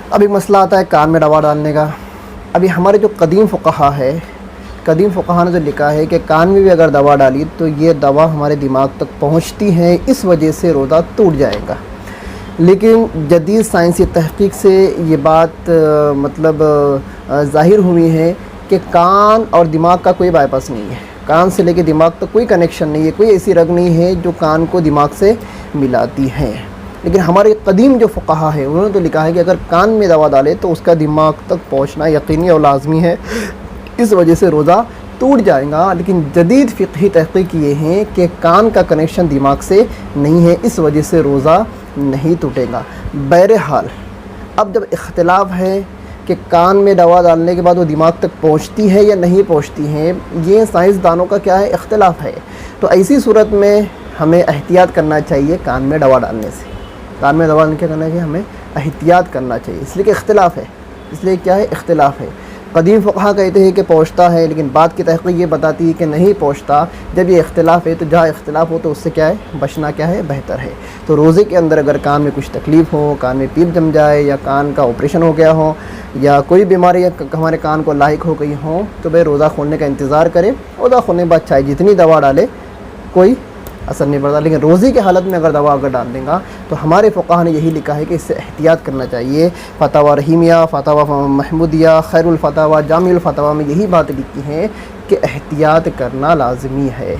اب ایک مسئلہ آتا ہے کان میں دوا ڈالنے کا. ابھی ہمارے جو قدیم فقہا نے جو لکھا ہے کہ کان میں بھی اگر دوا ڈالی تو یہ دوا ہمارے دماغ تک پہنچتی ہے، اس وجہ سے روزہ ٹوٹ جائے گا. لیکن جدید سائنسی تحقیق سے یہ بات ظاہر ہوئی ہے کہ کان اور دماغ کا کوئی بائی پاس نہیں ہے. کان سے لے کے دماغ تک کوئی کنیکشن نہیں ہے، کوئی ایسی رگ نہیں ہے جو کان کو دماغ سے ملاتی ہے. لیکن ہمارے قدیم جو فقہا ہے انہوں نے تو لکھا ہے کہ اگر کان میں دوا ڈالے تو اس کا دماغ تک پہنچنا یقینی اور لازمی ہے، اس وجہ سے روزہ ٹوٹ جائے گا. لیکن جدید فقہی تحقیق یہ ہے کہ کان کا کنیکشن دماغ سے نہیں ہے، اس وجہ سے روزہ نہیں ٹوٹے گا. بہرحال اب جب اختلاف ہے کہ کان میں دوا ڈالنے کے بعد وہ دماغ تک پہنچتی ہے یا نہیں پہنچتی ہے، یہ سائنسدانوں کا کیا ہے اختلاف ہے. تو ایسی صورت میں ہمیں احتیاط کرنا چاہیے کان میں دوا ڈالنے سے. کان میں دوا ڈالنے کیا کرنا چاہیے؟ ہمیں احتیاط کرنا چاہیے، اس لیے کہ اختلاف ہے. اس لیے کیا ہے؟ اختلاف ہے. قدیم فقہا کہتے ہیں کہ پہنچتا ہے، لیکن بعد کی تحقیق یہ بتاتی ہے کہ نہیں پہنچتا. جب یہ اختلاف ہے تو جہاں اختلاف ہو تو اس سے کیا ہے بچنا کیا ہے بہتر ہے. تو روزے کے اندر اگر کان میں کچھ تکلیف ہو، کان میں پیپ جم جائے یا کان کا آپریشن ہو گیا ہو یا کوئی بیماری ہمارے کان کو لاحق ہو گئی ہو تو بھائی روزہ کھولنے کا انتظار کرے. روزہ کھولنے کے بعد چاہے جتنی دوا ڈالے کوئی اثر نہیں پڑتا. لیکن روزے کی حالت میں اگر دوا اگر ڈال دیں گا تو ہمارے فقہا نے یہی لکھا ہے کہ اس سے احتیاط کرنا چاہیے. فتاوی رحیمیہ، فتاوی محمودیہ، خیر الفتاوی، جامع الفتاوی میں یہی بات لکھی ہے کہ احتیاط کرنا لازمی ہے.